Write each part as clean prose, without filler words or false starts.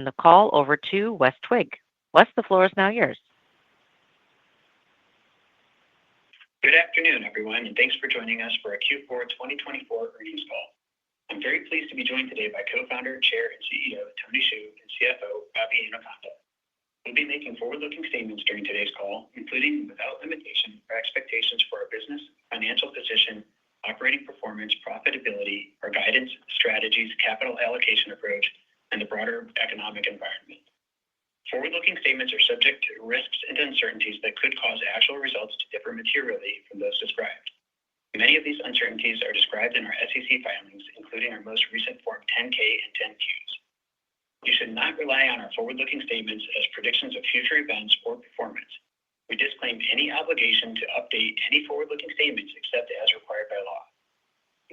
The call over to Wes Twigg. Wes, the floor is now yours. Good afternoon, everyone, and thanks for joining us for our Q4 2024 earnings call. I'm very pleased to be joined today by co-founder, chair, and CEO Tony Xu and CFO Ravi Inukonda. We'll be making forward-looking statements during today's call, including, without limitation, our expectations for our business, financial position, operating performance, profitability, our guidance, strategies, capital allocation approach, and the broader economic environment. Forward-looking statements are subject to risks and uncertainties that could cause actual results to differ materially from those described. Many of these uncertainties are described in our SEC filings, including our most recent Form 10-K and 10-Qs. You should not rely on our forward-looking statements as predictions of future events or performance. We disclaim any obligation to update any forward-looking statements except as required by law.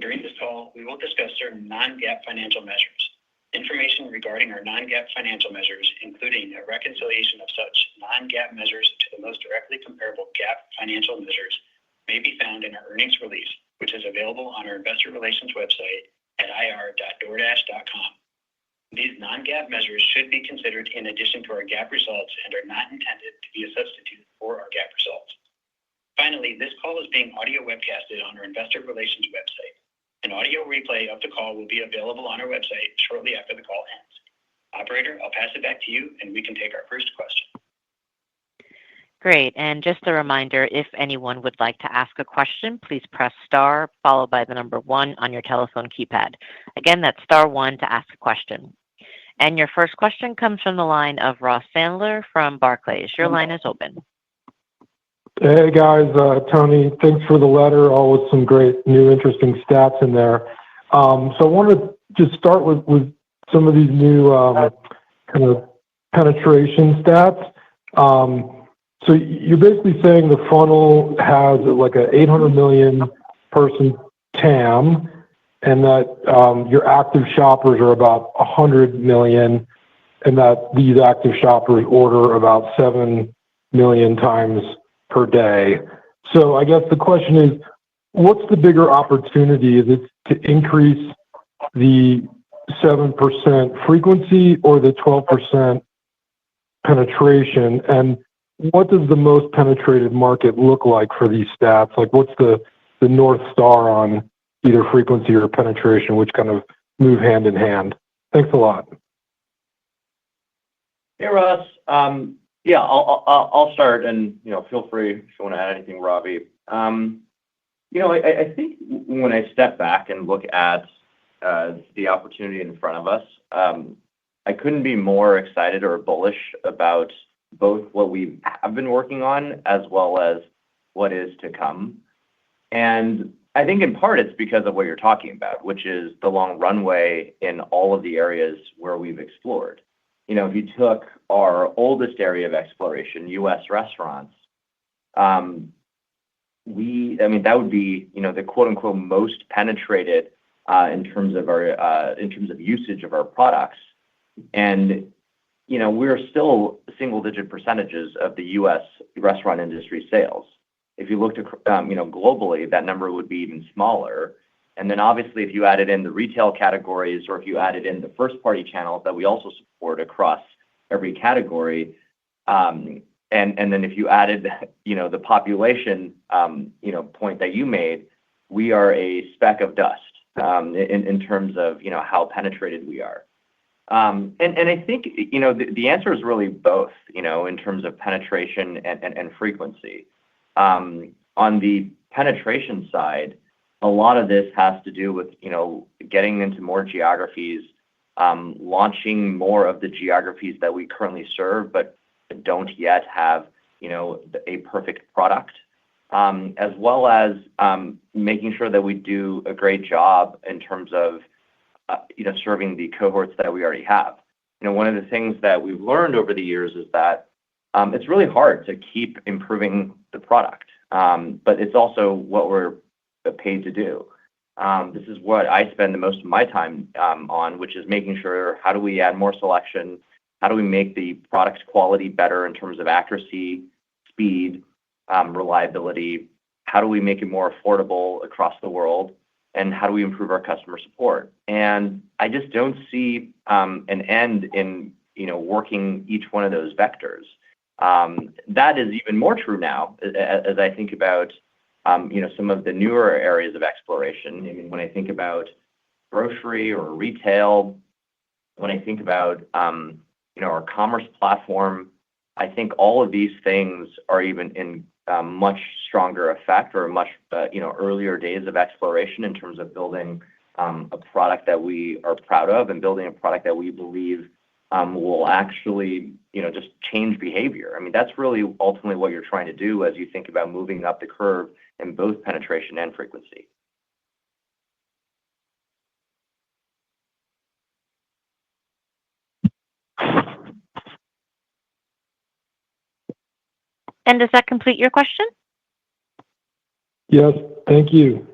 During this call, we will discuss certain non-GAAP financial measures. Information regarding our non-GAAP financial measures, including a reconciliation of such non-GAAP measures to the most directly comparable GAAP financial measures, may be found in our earnings release, which is available on our investor relations website at ir.doordash.com. These non-GAAP measures should be considered in addition to our GAAP results and are not intended to be a substitute for our GAAP results. Finally, this call is being audio webcasted on our investor relations website. An audio replay of the call will be available on our website shortly after the call ends. Operator, I'll pass it back to you, and we can take our first question. Great. And just a reminder, if anyone would like to ask a question, please press star followed by the number one on your telephone keypad. Again, that's star one to ask a question. And your first question comes from the line of Ross Sandler from Barclays. Your line is open. Hey, guys. Tony, thanks for the letter. All with some great new interesting stats in there. So I wanted to just start with some of these new kind of penetration stats. So you're basically saying the funnel has like an 800 million person TAM, and that your active shoppers are about 100 million, and that these active shoppers order about 7 million times per day. So I guess the question is, what's the bigger opportunity? Is it to increase the 7% frequency or the 12% penetration? And what does the most penetrated market look like for these stats? Like, what's the North Star on either frequency or penetration, which kind of move hand in hand? Thanks a lot. Hey, Russ. Yeah, I'll start, and feel free if you want to add anything, Ravi. I think when I step back and look at the opportunity in front of us, I couldn't be more excited or bullish about both what we have been working on as well as what is to come. And I think in part it's because of what you're talking about, which is the long runway in all of the areas where we've explored. If you took our oldest area of exploration, U.S. restaurants, that would be the quote unquote most penetrated in terms of usage of our products. And we're still single-digit percentages of the U.S. restaurant industry sales. If you looked globally, that number would be even smaller. And then obviously, if you added in the retail categories or if you added in the first-party channels that we also support across every category, and then if you added the population point that you made, we are a speck of dust in terms of how penetrated we are. And I think the answer is really both in terms of penetration and frequency. On the penetration side, a lot of this has to do with getting into more geographies, launching more of the geographies that we currently serve but don't yet have a perfect product, as well as making sure that we do a great job in terms of serving the cohorts that we already have. One of the things that we've learned over the years is that it's really hard to keep improving the product, but it's also what we're paid to do. This is what I spend the most of my time on, which is making sure how do we add more selection, how do we make the product's quality better in terms of accuracy, speed, reliability, how do we make it more affordable across the world, and how do we improve our customer support. And I just don't see an end in working each one of those vectors. That is even more true now as I think about some of the newer areas of exploration. I mean, when I think about grocery or retail, when I think about our commerce platform, I think all of these things are even in much stronger effect or much earlier days of exploration in terms of building a product that we are proud of and building a product that we believe will actually just change behavior. I mean, that's really ultimately what you're trying to do as you think about moving up the curve in both penetration and frequency. And does that complete your question? Yes, thank you.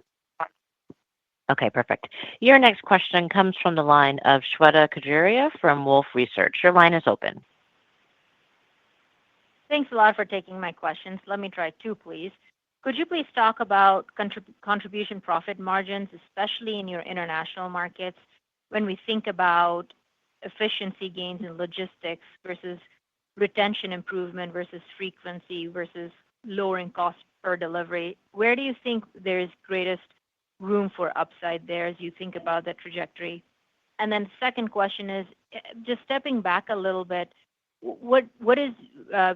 Okay, perfect. Your next question comes from the line of Shweta Khajuria from Wolfe Research. Your line is open. Thanks a lot for taking my questions. Let me try two, please. Could you please talk about contribution profit margins, especially in your international markets, when we think about efficiency gains in logistics versus retention improvement versus frequency versus lowering cost per delivery? Where do you think there is greatest room for upside there as you think about the trajectory? And then second question is, just stepping back a little bit, what is,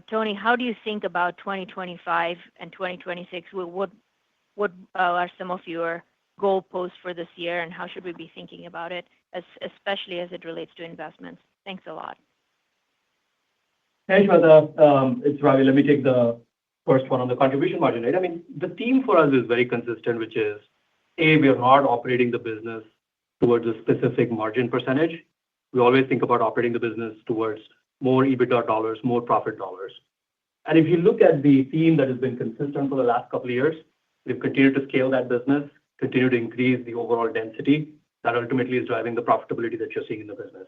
Tony, how do you think about 2025 and 2026? What are some of your goalposts for this year, and how should we be thinking about it, especially as it relates to investments? Thanks a lot. Hey, Shweta. It's Ravi. Let me take the first one on the contribution margin, right? I mean, the theme for us is very consistent, which is, A, we are not operating the business towards a specific margin percentage. We always think about operating the business towards more EBITDA dollars, more profit dollars. And if you look at the theme that has been consistent for the last couple of years, we've continued to scale that business, continue to increase the overall density that ultimately is driving the profitability that you're seeing in the business.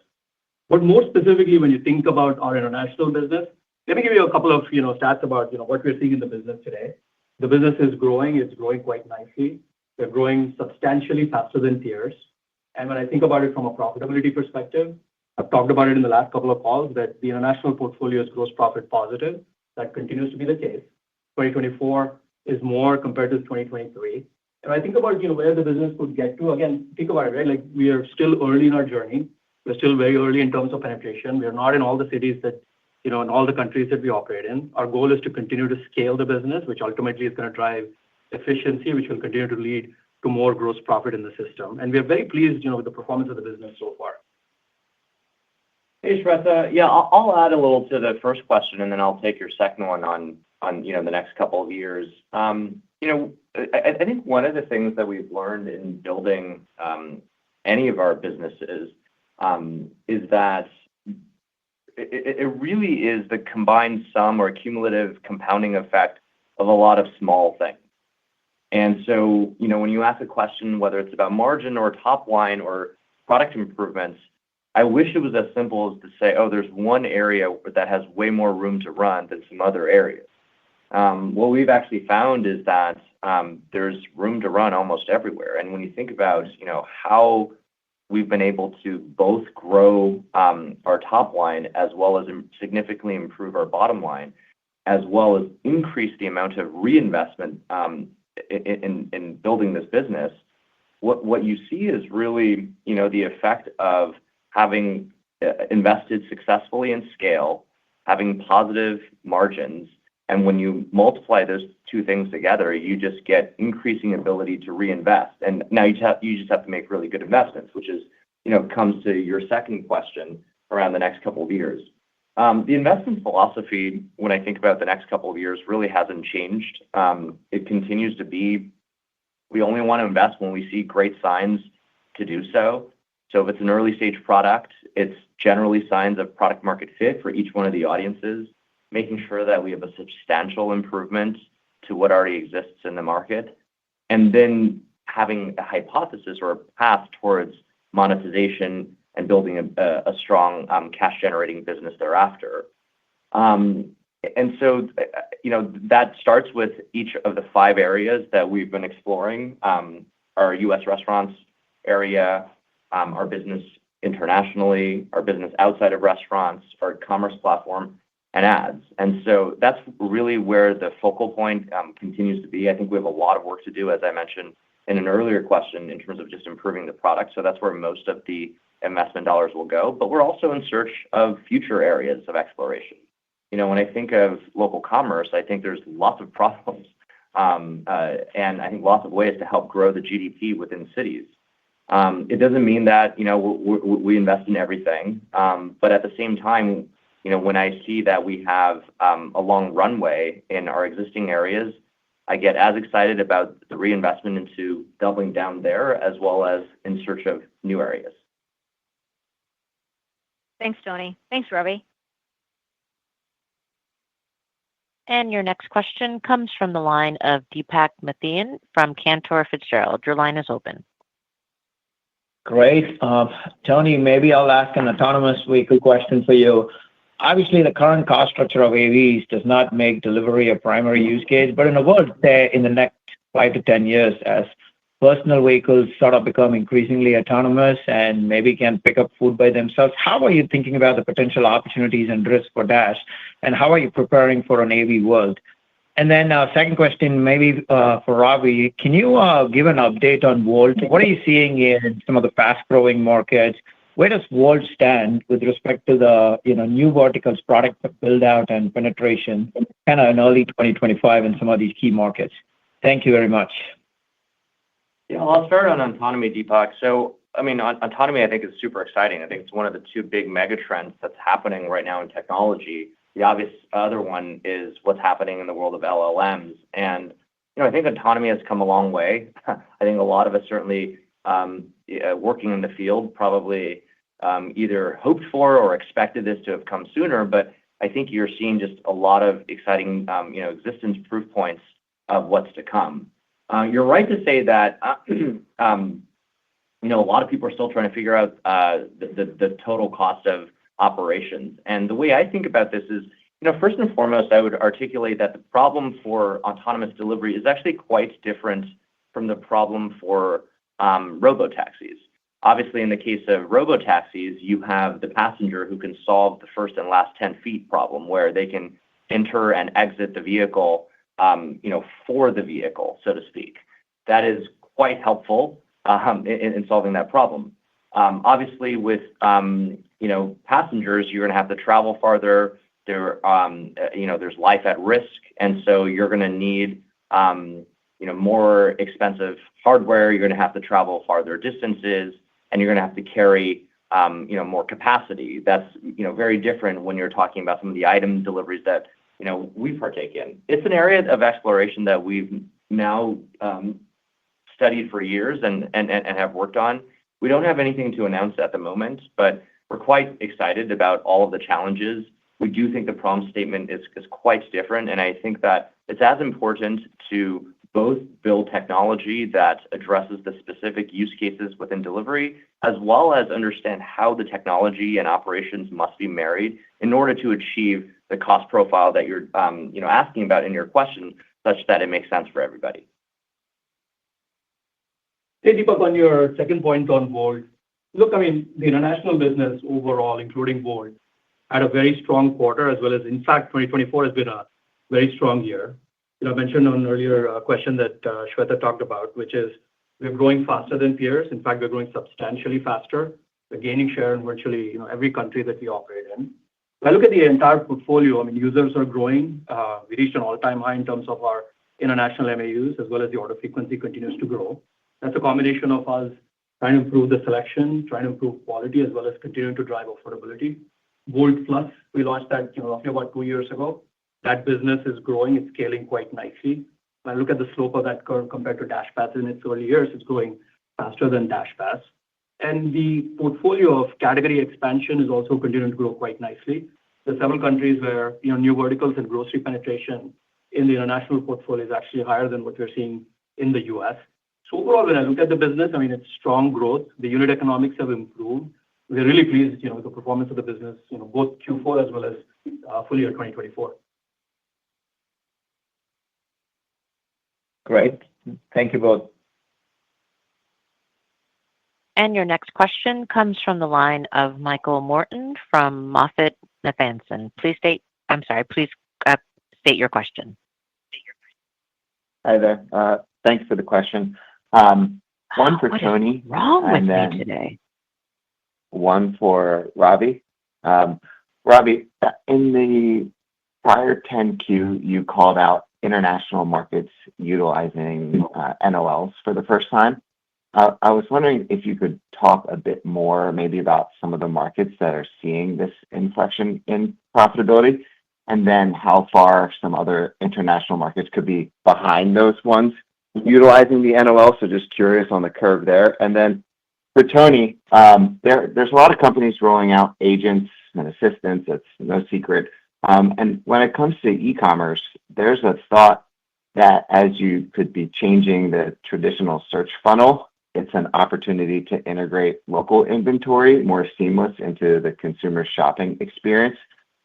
But more specifically, when you think about our international business, let me give you a couple of stats about what we're seeing in the business today. The business is growing. It's growing quite nicely. We're growing substantially faster than peers. And when I think about it from a profitability perspective, I've talked about it in the last couple of calls that the international portfolio is gross profit positive. That continues to be the case. 2024 is more compared to 2023. And I think about where the business could get to. Again, think about it, right? Like we are still early in our journey. We're still very early in terms of penetration. We are not in all the cities that, in all the countries that we operate in. Our goal is to continue to scale the business, which ultimately is going to drive efficiency, which will continue to lead to more gross profit in the system. And we are very pleased, with the performance of the business so far. Hey, Shweta. Yeah, I'll add a little to the first question, and then I'll take your second one on the next couple of years. I think one of the things that we've learned in building any of our businesses is that it really is the combined sum or cumulative compounding effect of a lot of small things. And so, when you ask a question, whether it's about margin or top line or product improvements, I wish it was as simple as to say, oh, there's one area that has way more room to run than some other areas. What we've actually found is that there's room to run almost everywhere. And when you think about, how we've been able to both grow our top line as well as significantly improve our bottom line, as well as increase the amount of reinvestment in building this business, what you see is really, the effect of having invested successfully in scale, having positive margins. And when you multiply those two things together, you just get increasing ability to reinvest. And now you just have to make really good investments, which is, comes to your second question around the next couple of years. The investment philosophy, when I think about the next couple of years, really hasn't changed. It continues to be, we only want to invest when we see great signs to do so. So if it's an early stage product, it's generally signs of product market fit for each one of the audiences, making sure that we have a substantial improvement to what already exists in the market, and then having a hypothesis or a path towards monetization and building a strong cash generating business thereafter. And so, that starts with each of the 5 areas that we've been exploring, our U.S. restaurants area, our business internationally, our business outside of restaurants, our commerce platform, and ads. And so that's really where the focal point continues to be. I think we have a lot of work to do, as I mentioned in an earlier question, in terms of just improving the product. So that's where most of the investment dollars will go. But we're also in search of future areas of exploration. When I think of local commerce, I think there's lots of problems and I think lots of ways to help grow the GDP within cities. It doesn't mean that we invest in everything, but at the same time, when I see that we have a long runway in our existing areas, I get as excited about the reinvestment into doubling down there as well as in search of new areas. Thanks, Tony. Thanks, Ravi. And your next question comes from the line of Deepak Mathian from Cantor Fitzgerald. Your line is open. Great. Tony, maybe I'll ask an autonomous vehicle question for you. Obviously, the current cost structure of AVs does not make delivery a primary use case, but in a world, say, in the next 5 to 10 years, as personal vehicles sort of become increasingly autonomous and maybe can pick up food by themselves, how are you thinking about the potential opportunities and risks for Dash, and how are you preparing for an AV world? And then second question, maybe for Ravi, can you give an update on Volt? What are you seeing in some of the fast-growing markets? Where does Volt stand with respect to the new verticals, product build-out and penetration, kind of in early 2025 in some of these key markets? Thank you very much. Yeah, I'll start on autonomy, Deepak. So, autonomy, I think, is super exciting. I think it's one of the two big mega trends that's happening right now in technology. The obvious other one is what's happening in the world of LLMs. And, I think autonomy has come a long way. I think a lot of us certainly working in the field probably either hoped for or expected this to have come sooner. But I think you're seeing just a lot of exciting, existence proof points of what's to come. You're right to say that, a lot of people are still trying to figure out the total cost of operations. And the way I think about this is, first and foremost, I would articulate that the problem for autonomous delivery is actually quite different from the problem for robotaxis. Obviously, in the case of robotaxis, you have the passenger who can solve the first and last 10 feet problem, where they can enter and exit the vehicle, for the vehicle, so to speak. That is quite helpful in solving that problem. Obviously, with passengers, you're going to have to travel farther. There's life at risk, and so you're going to need more expensive hardware. You're going to have to travel farther distances, and you're going to have to carry more capacity. That's very different when you're talking about some of the item deliveries that we partake in. It's an area of exploration that we've now studied for years and have worked on. We don't have anything to announce at the moment, but we're quite excited about all of the challenges. We do think the problem statement is quite different, and I think that it's as important to both build technology that addresses the specific use cases within delivery, as well as understand how the technology and operations must be married in order to achieve the cost profile that you're asking about in your question, such that it makes sense for everybody. Hey, Deepak, on your second point on Volt, look, the international business overall, including Volt, had a very strong quarter, as well as, in fact, 2024 has been a very strong year. I mentioned on an earlier question that Shweta talked about, which is we're growing faster than peers. In fact, we're growing substantially faster. We're gaining share in virtually every country that we operate in. If I look at the entire portfolio, users are growing. We reached an all-time high in terms of our international MAUs, as well as the order frequency continues to grow. That's a combination of us trying to improve the selection, trying to improve quality, as well as continuing to drive affordability. Volt Plus, we launched that roughly about 2 years ago. That business is growing. It's scaling quite nicely. When I look at the slope of that curve compared to DashPass in its early years, it's growing faster than DashPass. And the portfolio of category expansion is also continuing to grow quite nicely. There are several countries where new verticals and grocery penetration in the international portfolio is actually higher than what we're seeing in the US. So overall, when I look at the business, it's strong growth. The unit economics have improved. We're really pleased with the performance of the business, both Q4 as well as full year 2024. Great. Thank you both. Your next question comes from the line of Michael Morton from MoffettNathanson. Please state your question. Hi there. Thanks for the question. One for What is Tony wrong with and me then today? one for Ravi. Ravi, in the prior 10Q, you called out international markets utilizing NOLs for the first time. I was wondering if you could talk a bit more maybe about some of the markets that are seeing this inflection in profitability, and then how far some other international markets could be behind those ones utilizing the NOL. So just curious on the curve there. And then for Tony, there's a lot of companies rolling out agents and assistants. It's no secret. And when it comes to e-commerce, there's a thought that as you could be changing the traditional search funnel, it's an opportunity to integrate local inventory more seamless into the consumer shopping experience.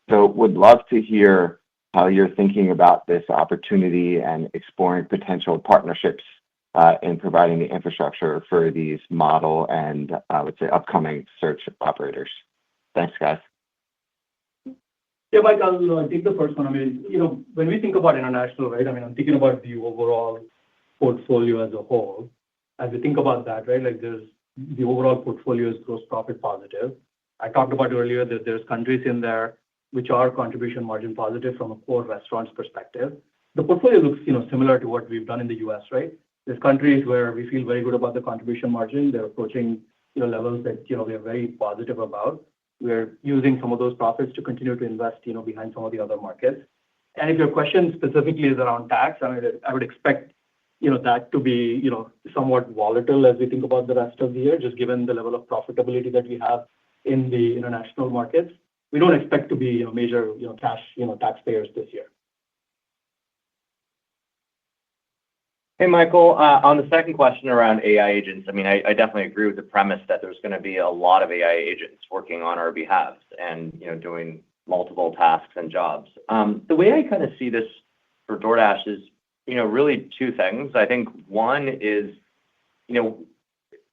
So would love to hear how you're thinking about this opportunity and exploring potential partnerships in providing the infrastructure for these model and I would say upcoming search operators. Thanks, guys. Yeah, Mike, I'll take the first one. I mean, when we think about international, right, I mean, I'm thinking about the overall portfolio as a whole. As we think about that, right, like the overall portfolio is gross profit positive. I talked about earlier that there's countries in there which are contribution margin positive from a core restaurants perspective. The portfolio looks, similar to what we've done in the US, right? There's countries where we feel very good about the contribution margin. They're approaching, levels that, we are very positive about. We're using some of those profits to continue to invest, behind some of the other markets. And if your question specifically is around tax, I mean, I would expect, that to be, somewhat volatile as we think about the rest of the year, just given the level of profitability that we have in the international markets. We don't expect to be, major, cash, taxpayers this year. Hey, Michael, on the second question around AI agents, I mean, I definitely agree with the premise that there's going to be a lot of AI agents working on our behalf and, doing multiple tasks and jobs. The way I kind of see this for DoorDash is, really two things. I think one is,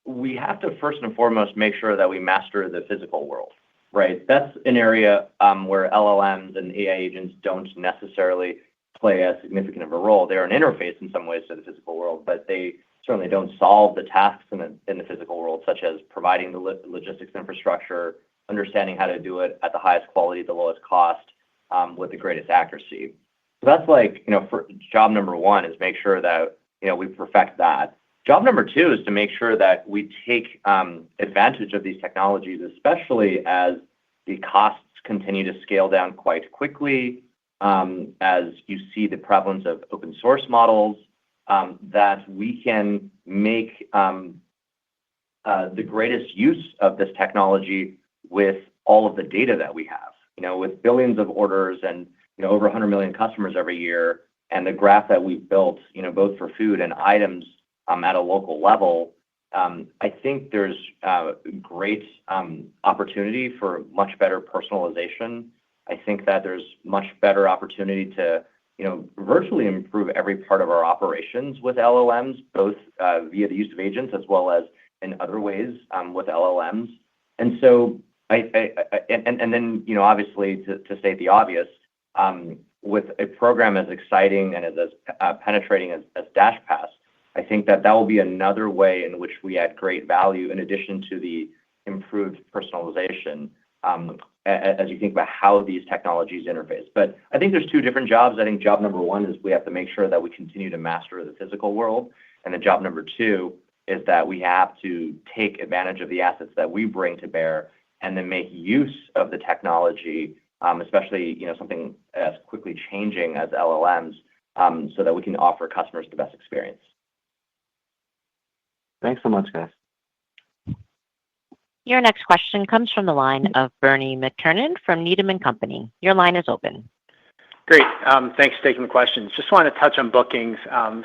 we have to first and foremost make sure that we master the physical world, right? That's an area where LLMs and AI agents don't necessarily play as significant of a role. They're an interface in some ways to the physical world, but they certainly don't solve the tasks in the physical world, such as providing the logistics infrastructure, understanding how to do it at the highest quality, the lowest cost, with the greatest accuracy. So that's like, for job number one is make sure that, we perfect that. Job number two is to make sure that we take advantage of these technologies, especially as the costs continue to scale down quite quickly, as you see the prevalence of open source models, that we can make the greatest use of this technology with all of the data that we have, with billions of orders and, over 100 million customers every year, and the graph that we've built, both for food and items at a local level. I think there's great opportunity for much better personalization. I think that there's much better opportunity to, virtually improve every part of our operations with LLMs, both via the use of agents as well as in other ways with LLMs. And so and then, obviously to state the obvious, with a program as exciting and as penetrating as DashPass, I think that will be another way in which we add great value in addition to the improved personalization, as you think about how these technologies interface. But I think there's two different jobs. I think job number one is we have to make sure that we continue to master the physical world. And then job number two is that we have to take advantage of the assets that we bring to bear and then make use of the technology, especially, something as quickly changing as LLMs, so that we can offer customers the best experience. Thanks so much, guys. Your next question comes from the line of Bernie McTernan from Needham & Company. Your line is open. Great. Thanks for taking the questions. Just wanted to touch on bookings.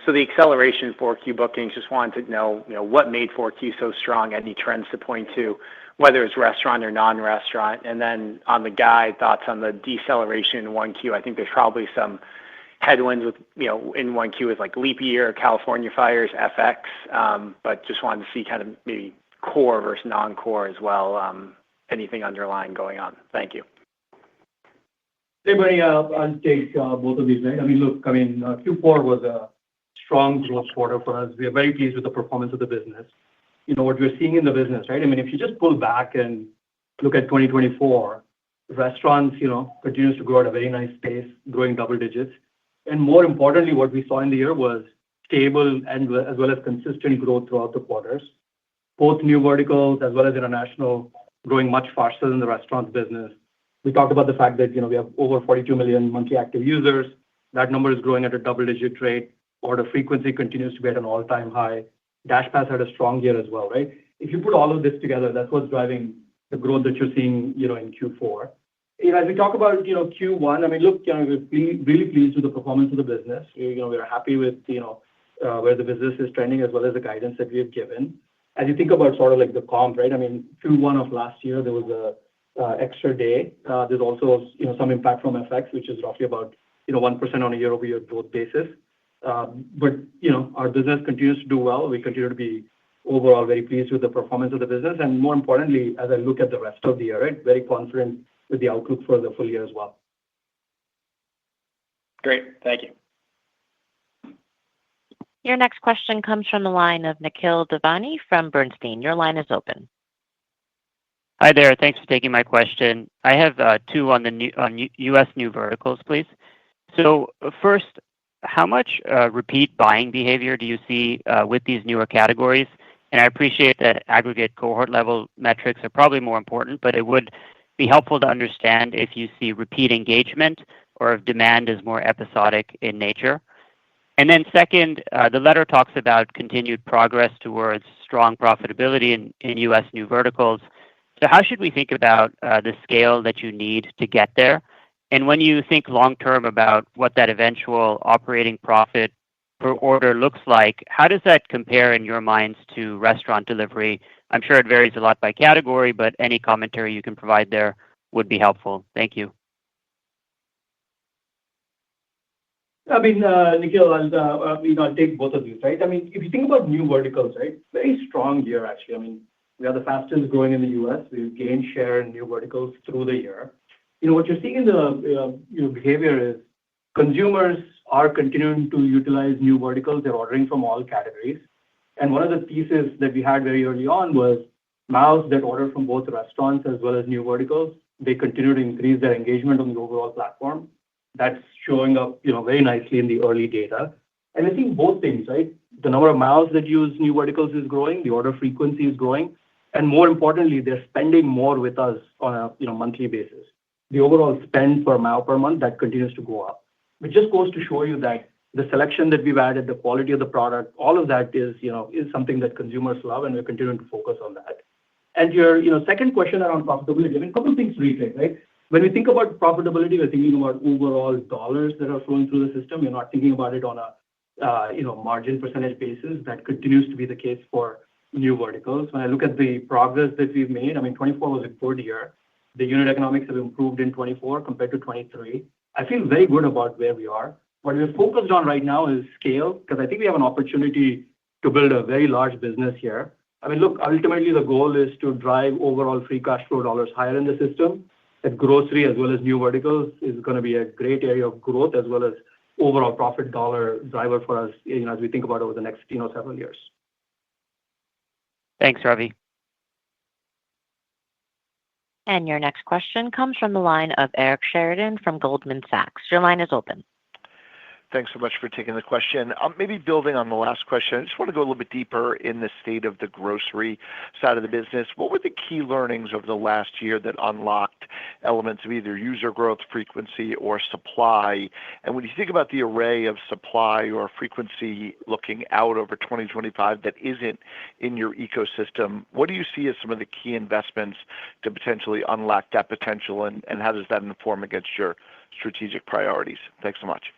So the acceleration in 4Q bookings, just wanted to know, what made 4Q so strong, any trends to point to, whether it's restaurant or non-restaurant. And then on the guide, thoughts on the deceleration in 1Q. I think there's probably some headwinds with, in 1Q is like leap year, California fires, FX. But just wanted to see kind of maybe core versus non-core as well. Anything underlying going on? Thank you. Hey, Bernie, I'll take both of these, right? Look, Q4 was a strong growth quarter for us. We are very pleased with the performance of the business. What we're seeing in the business, right? If you just pull back and look at 2024, restaurants, continues to grow at a very nice pace, growing double digits. And more importantly, what we saw in the year was stable and as well as consistent growth throughout the quarters. Both new verticals as well as international growing much faster than the restaurants business. We talked about the fact that, we have over 42 million monthly active users. That number is growing at a double-digit rate. Order frequency continues to be at an all-time high. DashPass had a strong year as well, right? If you put all of this together, that's what's driving the growth that you're seeing, in Q4. As we talk about, Q1, look, we're really pleased with the performance of the business. We're happy with, where the business is trending as well as the guidance that we have given. As you think about sort of like the comp, right? Q1 of last year, there was a extra day. There's also, some impact from FX, which is roughly about, 1% on a year-over-year growth basis. Our business continues to do well. We continue to be overall very pleased with the performance of the business. And more importantly, as I look at the rest of the year, right, very confident with the outlook for the full year as well. Great. Thank you. Your next question comes from the line of Nikhil Devnani from Bernstein. Your line is open. Hi there. Thanks for taking my question. I have two on the U.S. new verticals, please. So first, how much repeat buying behavior do you see with these newer categories? And I appreciate that aggregate cohort level metrics are probably more important, but it would be helpful to understand if you see repeat engagement or if demand is more episodic in nature. And then second, the letter talks about continued progress towards strong profitability in U.S. new verticals. So how should we think about the scale that you need to get there? And when you think long-term about what that eventual operating profit per order looks like, how does that compare in your minds to restaurant delivery? I'm sure it varies a lot by category, but any commentary you can provide there would be helpful. Thank you. Nikhil, I'll take both of these, right? If you think about new verticals, right, very strong year, actually. We are the fastest growing in the U.S. We've gained share in new verticals through the year. What you're seeing in the behavior is consumers are continuing to utilize new verticals. They're ordering from all categories. And one of the pieces that we had very early on was MAUs that order from both restaurants as well as new verticals. They continue to increase their engagement on the overall platform. That's showing up, very nicely in the early data. And I think both things, right? The number of MAUs that use new verticals is growing, the order frequency is growing, and more importantly, they're spending more with us on a monthly basis. The overall spend per MAU per month, that continues to go up. Which just goes to show you that the selection that we've added, the quality of the product, all of that is something that consumers love, and we're continuing to focus on that. And your, second question around profitability, a couple of things to reiterate, right? When we think about profitability, we're thinking about overall dollars that are flowing through the system. We're not thinking about it on a margin percentage basis. That continues to be the case for new verticals. When I look at the progress that we've made, 2024 was a good year. The unit economics have improved in 2024 compared to 2023. I feel very good about where we are. What we're focused on right now is scale, because I think we have an opportunity to build a very large business here. Look, ultimately, the goal is to drive overall free cash flow dollars higher in the system. That grocery as well as new verticals is going to be a great area of growth as well as overall profit dollar driver for us, as we think about over the next, several years. Thanks, Ravi. And your next question comes from the line of Eric Sheridan from Goldman Sachs. Your line is open. Thanks so much for taking the question. Maybe building on the last question, I just want to go a little bit deeper in the state of the grocery side of the business. What were the key learnings over the last year that unlocked elements of either user growth, frequency, or supply? And when you think about the array of supply or frequency looking out over 2025 that isn't in your ecosystem, what do you see as some of the key investments to potentially unlock that potential, and how does that inform against your strategic priorities? Thanks so much.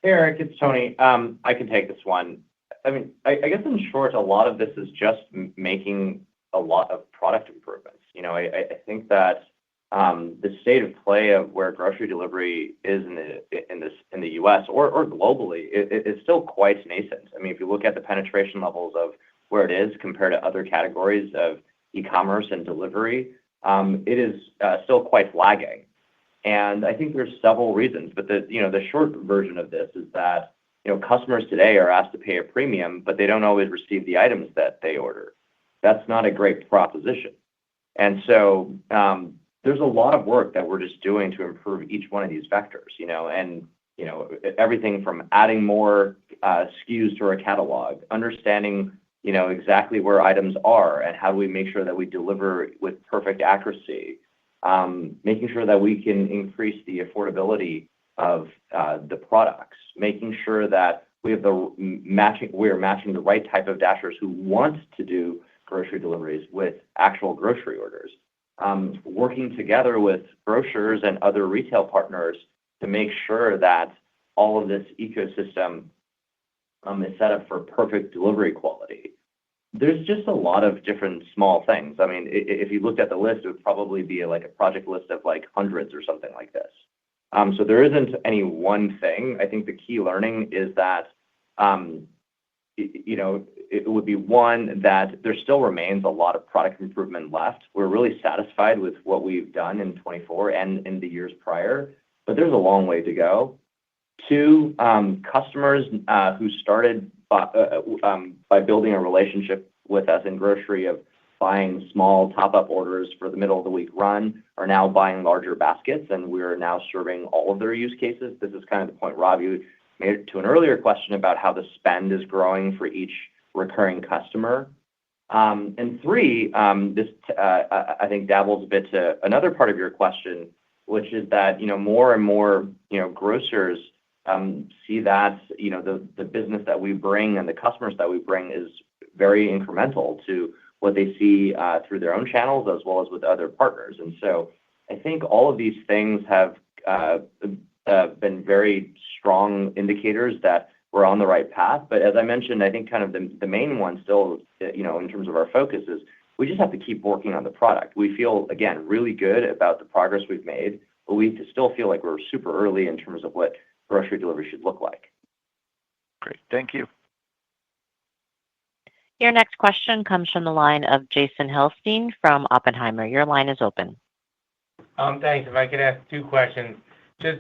Eric, it's Tony. I can take this one. I guess in short, a lot of this is just making a lot of product improvements. I think that the state of play of where grocery delivery is in the U.S. or globally is still quite nascent. If you look at the penetration levels of where it is compared to other categories of e-commerce and delivery, it is still quite lagging. And I think there's several reasons, but the short version of this is that customers today are asked to pay a premium, but they don't always receive the items that they order. That's not a great proposition. And so there's a lot of work that we're just doing to improve each one of these vectors, and everything from adding more SKUs to our catalog, understanding exactly where items are and how do we make sure that we deliver with perfect accuracy, making sure that we can increase the affordability of the products, making sure that we are matching the right type of Dashers who want to do grocery deliveries with actual grocery orders, working together with grocers and other retail partners to make sure that all of this ecosystem is set up for perfect delivery quality. There's just a lot of different small things. I mean, if you looked at the list, it would probably be like a project list of like hundreds or something like this. So there isn't any one thing. I think the key learning is that, it would be one that there still remains a lot of product improvement left. We're really satisfied with what we've done in 24 and in the years prior, but there's a long way to go. Two, customers who started by building a relationship with us in grocery of buying small top-up orders for the middle of the week run are now buying larger baskets, and we're now serving all of their use cases. This is kind of the point Ravi made to an earlier question about how the spend is growing for each recurring customer. And three, this I think dabbles a bit to another part of your question, which is that more and more grocers see that the business that we bring and the customers that we bring is very incremental to what they see through their own channels as well as with other partners. And so I think all of these things have been very strong indicators that we're on the right path. But as I mentioned, I think kind of the main one still, in terms of our focus is we just have to keep working on the product. We feel, again, really good about the progress we've made, but we still feel like we're super early in terms of what grocery delivery should look like. Great. Thank you. Your next question comes from the line of Jason Helfstein from Oppenheimer. Your line is open. Thanks. If I could ask two questions. Just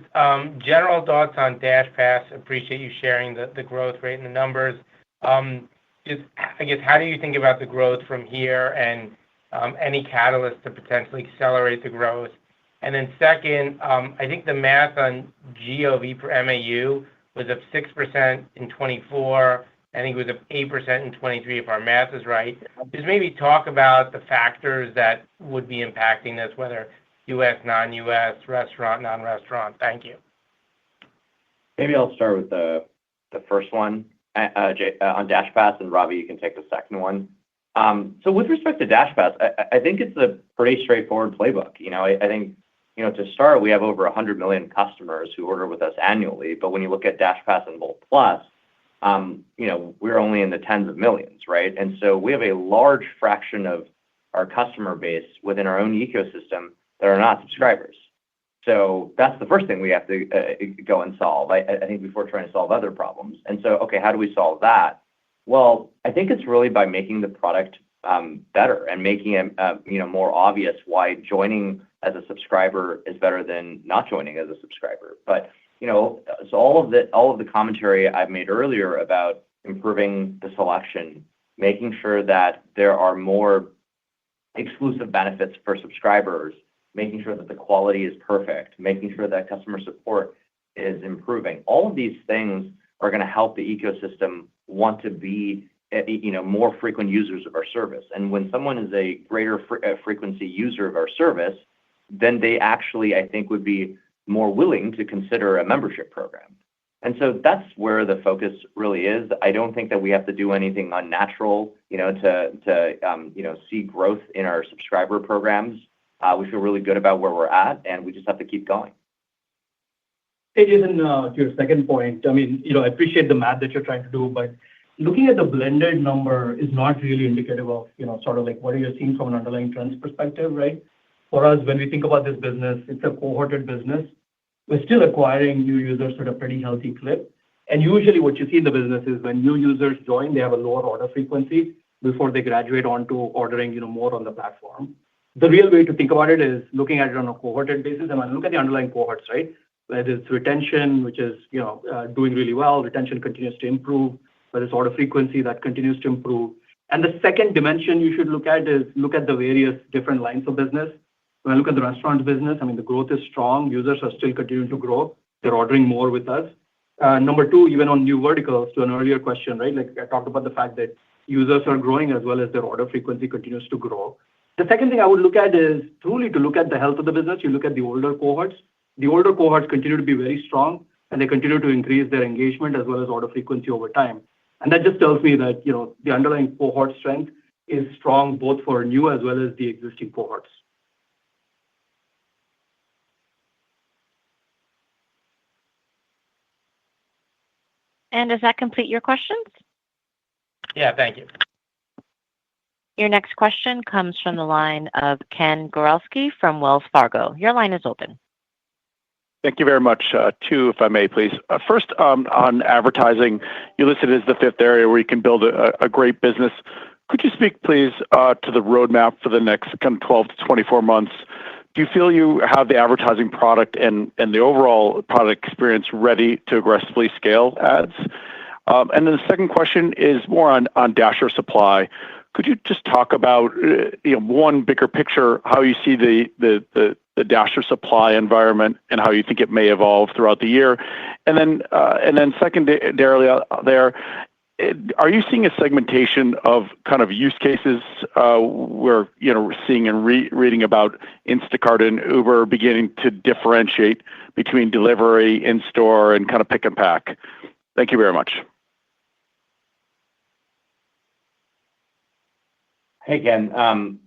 general thoughts on DashPass. Appreciate you sharing the growth rate and the numbers. Just, I guess, how do you think about the growth from here and any catalyst to potentially accelerate the growth? And then second, I think the math on GOV per MAU was up 6% in 24. I think it was up 8% in 23, if our math is right. Just maybe talk about the factors that would be impacting this, whether U.S., non-U.S., restaurant, non-restaurant. Thank you. Maybe I'll start with the first one on DashPass, and Ravi, you can take the second one. So with respect to DashPass, I think it's a pretty straightforward playbook. I think, to start, we have over 100 million customers who order with us annually. But when you look at DashPass and Bolt Plus, we're only in the tens of millions, right? And so we have a large fraction of our customer base within our own ecosystem that are not subscribers. So that's the first thing we have to go and solve, I think, before trying to solve other problems. And so, okay, how do we solve that? Well, I think it's really by making the product better and making it more obvious why joining as a subscriber is better than not joining as a subscriber. But so all of the commentary I've made earlier about improving the selection, making sure that there are more exclusive benefits for subscribers, making sure that the quality is perfect, making sure that customer support is improving. All of these things are going to help the ecosystem want to be more frequent users of our service. And when someone is a greater frequency user of our service, then they actually, I think, would be more willing to consider a membership program. And so that's where the focus really is. I don't think that we have to do anything unnatural, to see growth in our subscriber programs. We feel really good about where we're at, and we just have to keep going. Hey, Jason, to your second point, I mean, I appreciate the math that you're trying to do, but looking at the blended number is not really indicative of, sort of like what are you seeing from an underlying trends perspective, right? For us, when we think about this business, it's a cohorted business. We're still acquiring new users at a pretty healthy clip. And usually what you see in the business is when new users join, they have a lower order frequency. before they graduate onto ordering more on the platform. The real way to think about it is looking at it on a cohorted basis. And when I look at the underlying cohorts, right, whether it's retention, which is doing really well, retention continues to improve, whether it's order frequency that continues to improve. And the second dimension you should look at is look at the various different lines of business. When I look at the restaurant business, I mean, the growth is strong. Users are still continuing to grow. They're ordering more with us. Number two, even on new verticals, to an earlier question, right? Like I talked about the fact that users are growing as well as their order frequency continues to grow. The second thing I would look at is truly to look at the health of the business. You look at the older cohorts. The older cohorts continue to be very strong, and they continue to increase their engagement as well as order frequency over time. And that just tells me that the underlying cohort strength is strong both for new as well as the existing cohorts. And does that complete your questions? Yeah, thank you. Your next question comes from the line of Ken Gorelski from Wells Fargo. Your line is open. Thank you very much. Two, if I may, please. First, on advertising, you listed as the fifth area where you can build a great business. Could you speak, please, to the roadmap for the next kind of 12 to 24 months? Do you feel you have the advertising product and the overall product experience ready to aggressively scale ads? And then the second question is more on Dasher supply. Could you just talk about one bigger picture, how you see the Dasher supply environment and how you think it may evolve throughout the year? And then secondarily there, are you seeing a segmentation of kind of use cases where we're seeing and reading about Instacart and Uber beginning to differentiate between delivery, in-store, and kind of pick and pack? Thank you very much. Hey, Ken.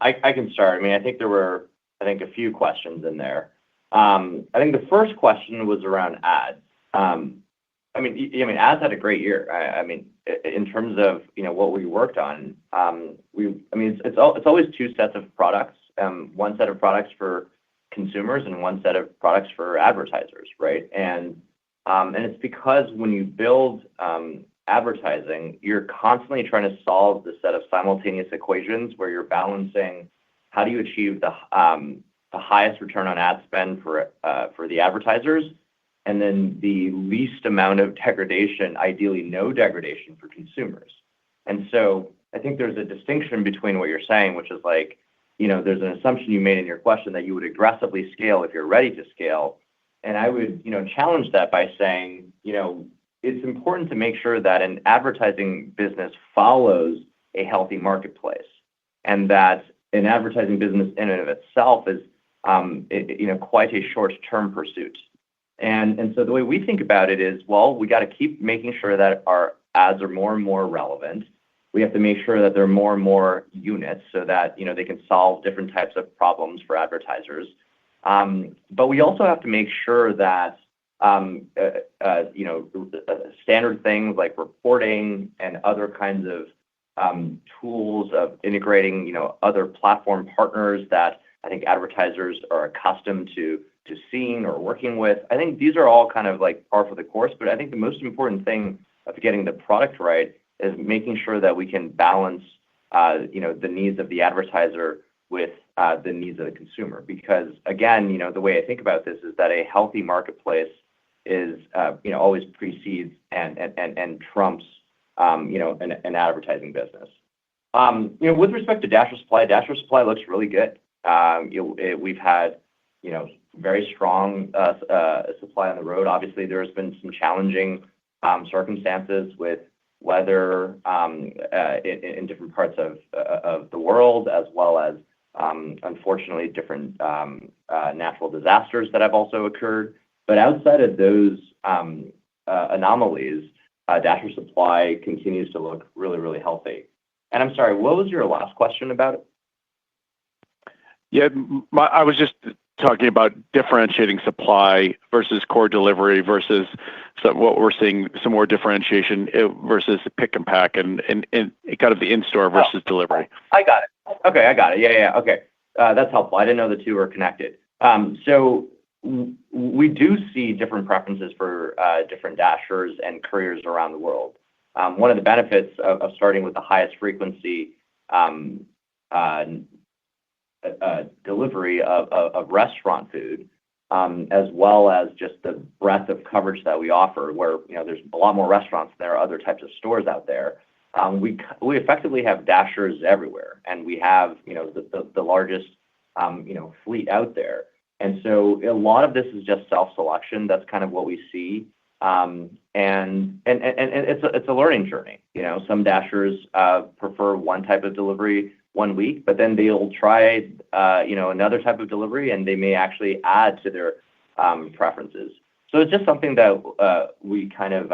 I can start. I mean, I think there were, a few questions in there. I think the first question was around ads. Ads had a great year. In terms of what we worked on, it's always two sets of products. One set of products for consumers and one set of products for advertisers, right? And it's because when you build advertising, you're constantly trying to solve the set of simultaneous equations where you're balancing how do you achieve the highest return on ad spend for the advertisers, and then the least amount of degradation, ideally no degradation for consumers. And so I think there's a distinction between what you're saying, which is like, there's an assumption you made in your question that you would aggressively scale if you're ready to scale. And I would, challenge that by saying, it's important to make sure that an advertising business follows a healthy marketplace, and that an advertising business in and of itself is, quite a short-term pursuit. And so the way we think about it is, well, we got to keep making sure that our ads are more and more relevant. We have to make sure that there are more and more units so that, they can solve different types of problems for advertisers. But we also have to make sure that standard things like reporting and other kinds of tools of integrating, other platform partners that I think advertisers are accustomed to seeing or working with. I think these are all kind of like par for the course, but I think the most important thing of getting the product right is making sure that we can balance, the needs of the advertiser with the needs of the consumer. Because again, the way I think about this is that a healthy marketplace is, always precedes and trumps, an advertising business. With respect to Dasher supply looks really good. We've had, very strong supply on the road. Obviously, there's been some challenging circumstances with weather in different parts of the world, as well as unfortunately different natural disasters that have also occurred. But outside of those anomalies, Dasher supply continues to look really, really healthy. And I'm sorry, what was your last question about it? Yeah, I was just talking about differentiating supply versus core delivery versus what we're seeing, some more differentiation versus pick and pack and kind of the in-store versus delivery. I got it. Okay, I got it. Yeah. Okay. That's helpful. I didn't know the two were connected. So we do see different preferences for different Dashers and couriers around the world. One of the benefits of starting with the highest frequency delivery of restaurant food, as well as just the breadth of coverage that we offer, where there's a lot more restaurants than there are other types of stores out there. We effectively have Dashers everywhere, and we have the largest fleet out there. And so a lot of this is just self-selection. That's kind of what we see. And it's a learning journey. Some Dashers prefer one type of delivery one week, but then they'll try another type of delivery, and they may actually add to their preferences. So it's just something that we kind of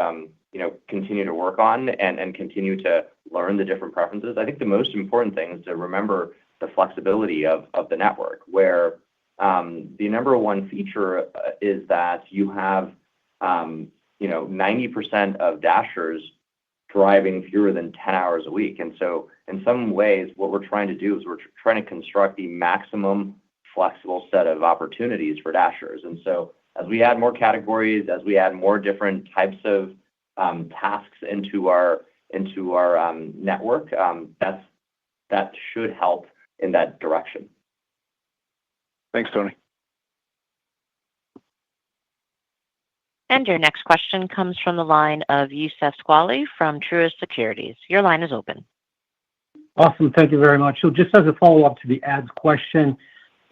continue to work on and continue to learn the different preferences. I think the most important thing is to remember the flexibility of the network, where the number one feature is that you have 90% of Dashers driving fewer than 10 hours a week. And so in some ways, what we're trying to do is we're trying to construct the maximum flexible set of opportunities for Dashers. And so as we add more categories, as we add more different types of tasks into our network, that should help in that direction. Thanks, Tony. And your next question comes from the line of Youssef Squali from Truist Securities. Your line is open. Awesome. Thank you very much. So just as a follow-up to the ads question,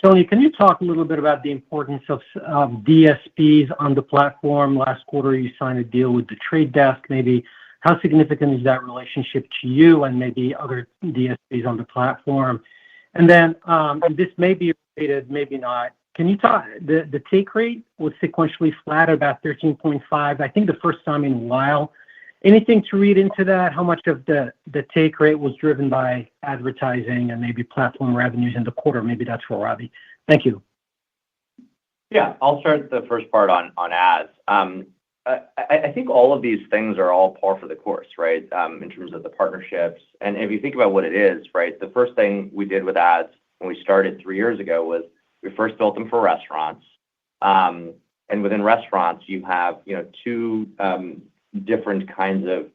Tony, can you talk a little bit about the importance of DSPs on the platform? Last quarter, you signed a deal with The Trade Desk. Maybe how significant is that relationship to you and maybe other DSPs on the platform? And then this may be related, maybe not. Can you talk, the take rate was sequentially flat, about 13.5, I think the first time in a while. Anything to read into that? How much of the take rate was driven by advertising and maybe platform revenues in the quarter? Maybe that's for Ravi. Thank you. Yeah, I'll start the first part on ads. I think all of these things are all par for the course, right, in terms of the partnerships. And if you think about what it is, right, the first thing we did with ads when we started 3 years ago was we first built them for restaurants. And within restaurants, you have two different kinds of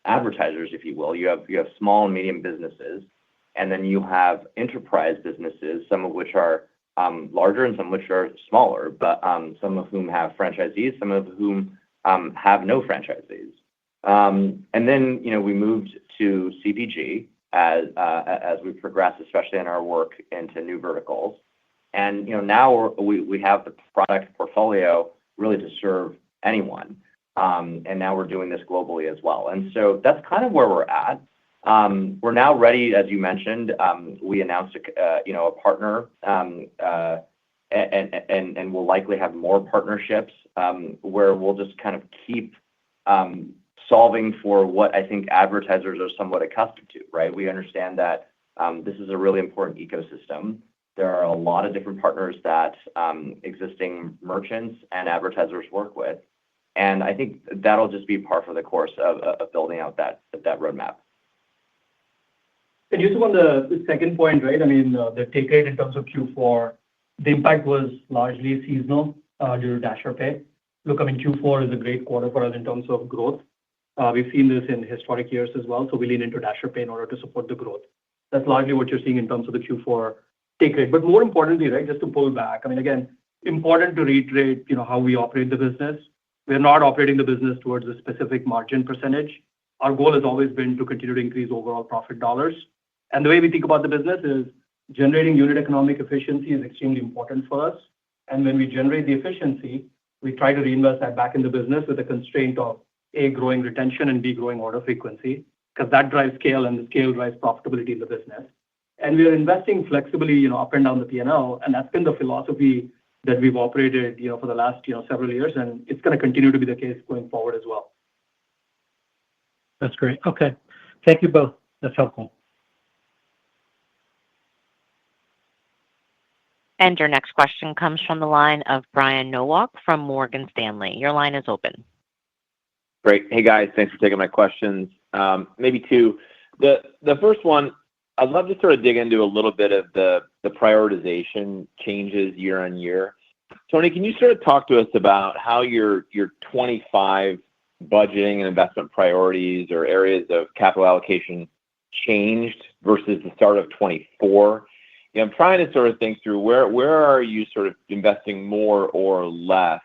advertisers, if you will. You have small and medium businesses, and then you have enterprise businesses, some of which are larger and some of which are smaller, but some of whom have franchisees, some of whom have no franchisees. And then we moved to CPG as we progress, especially in our work into new verticals. And now we have the product portfolio really to serve anyone. And now we're doing this globally as well. And so that's kind of where we're at. We're now ready, as you mentioned. We announced a partner, and we'll likely have more partnerships where we'll just kind of keep solving for what I think advertisers are somewhat accustomed to, right? We understand that this is a really important ecosystem. There are a lot of different partners that existing merchants and advertisers work with. And I think that'll just be par for the course of building out that roadmap. And Yusuf, on the second point, right? I mean, the take rate in terms of Q4, the impact was largely seasonal due to Dasher Pay. Look, I mean, Q4 is a great quarter for us in terms of growth. We've seen this in historic years as well. So we lean into Dasher Pay in order to support the growth. That's largely what you're seeing in terms of the Q4 take rate. But more importantly, right, just to pull back, I mean, again, important to reiterate, how we operate the business. We're not operating the business towards a specific margin percentage. Our goal has always been to continue to increase overall profit dollars. And the way we think about the business is generating unit economic efficiency is extremely important for us. And when we generate the efficiency, we try to reinvest that back in the business with a constraint of A, growing retention, and B, growing order frequency, because that drives scale and the scale drives profitability in the business. And we are investing flexibly, up and down the P&L. And that's been the philosophy that we've operated, for the last, several years. And it's going to continue to be the case going forward as well. That's great. Okay. Thank you both. That's helpful. And your next question comes from the line of Brian Nowak from Morgan Stanley. Your line is open. Great. Hey, guys. Thanks for taking my questions. Maybe two. The first one, I'd love to sort of dig into a little bit of the prioritization changes year on year. Tony, can you sort of talk to us about how your 25 budgeting and investment priorities or areas of capital allocation changed versus the start of 24? I'm trying to sort of think through where are you sort of investing more or less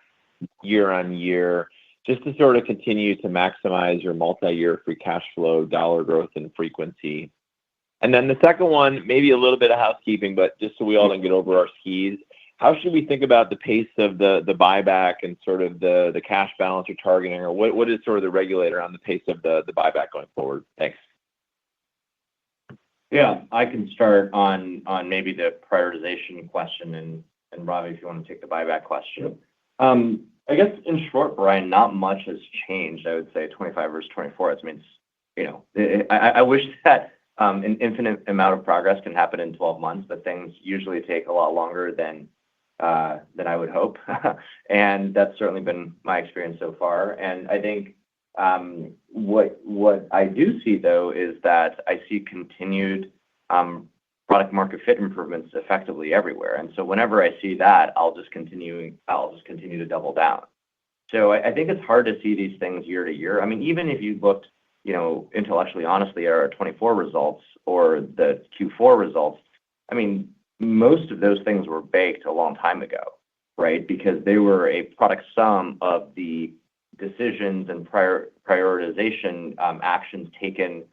year on year, just to sort of continue to maximize your multi-year free cash flow, dollar growth, and frequency. And then the second one, maybe a little bit of housekeeping, but just so we all don't get over our skis, how should we think about the pace of the buyback and sort of the cash balance you're targeting, or what is sort of the regulator on the pace of the buyback going forward? Thanks. Yeah, I can start on maybe the prioritization question, and Ravi, if you want to take the buyback question. I guess in short, Brian, not much has changed. I would say 25 versus 24. It means, I wish that an infinite amount of progress can happen in 12 months, but things usually take a lot longer than I would hope. And that's certainly been my experience so far. And I think what I do see, though, is that I see continued product market fit improvements effectively everywhere. And so whenever I see that, I'll just continue to double down. So I think it's hard to see these things year to year. I mean, even if you looked, intellectually honestly at our 24 results or the Q4 results, I mean, most of those things were baked a long time ago, right? Because they were a product sum of the decisions and prioritization actions taken,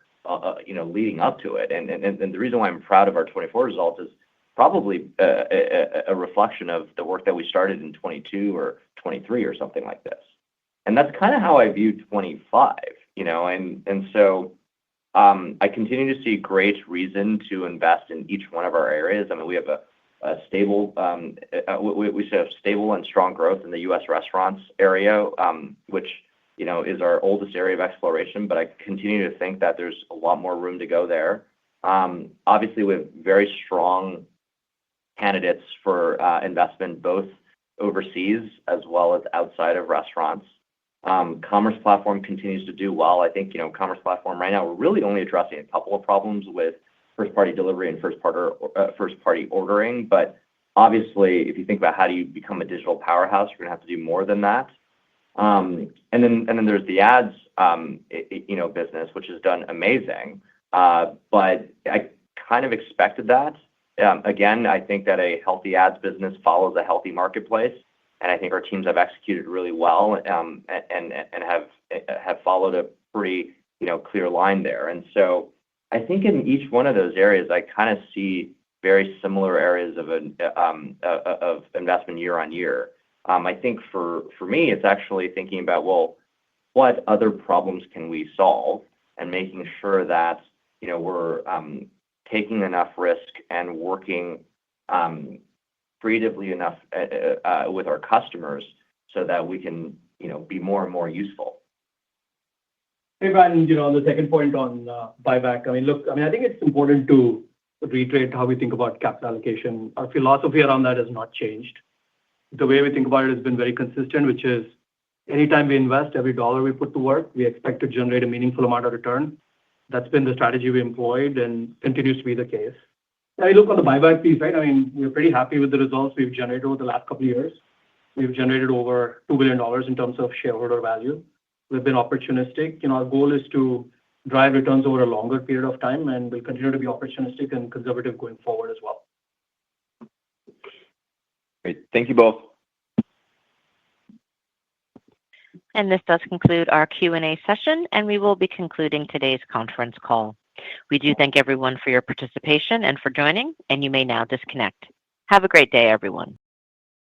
leading up to it. And the reason why I'm proud of our 24 results is probably a reflection of the work that we started in 22 or 23 or something like this. And that's kind of how I view 25, and so I continue to see great reason to invest in each one of our areas. I mean, we have a stable, we have stable and strong growth in the U.S. restaurants area, which, is our oldest area of exploration, but I continue to think that there's a lot more room to go there. Obviously, we have very strong candidates for investment, both overseas as well as outside of restaurants. Commerce platform continues to do well. I think, commerce platform right now, we're really only addressing a couple of problems with first-party delivery and first-party ordering. But obviously, if you think about how do you become a digital powerhouse, you're going to have to do more than that. And then there's the ads, business, which has done amazing. But I kind of expected that. Again, I think that a healthy ads business follows a healthy marketplace. And I think our teams have executed really well and have followed a pretty clear line there. And so I think in each one of those areas, I kind of see very similar areas of investment year on year. I think for me, it's actually thinking about, well, what other problems can we solve, and making sure that we're taking enough risk and working creatively enough with our customers so that we can be more and more useful. Hey, Brian, on the second point on buyback, I think it's important to reiterate how we think about capital allocation. Our philosophy around that has not changed. The way we think about it has been very consistent, which is anytime we invest, every dollar we put to work, we expect to generate a meaningful amount of return. That's been the strategy we employed and continues to be the case. Now, you look on the buyback piece, right? I mean, we're pretty happy with the results we've generated over the last couple of years. We've generated over $2 billion in terms of shareholder value. We've been opportunistic. Our goal is to drive returns over a longer period of time, and we'll continue to be opportunistic and conservative going forward as well. Great. Thank you both. And this does conclude our Q&A session, and we will be concluding today's conference call. We do thank everyone for your participation and for joining, and you may now disconnect. Have a great day, everyone.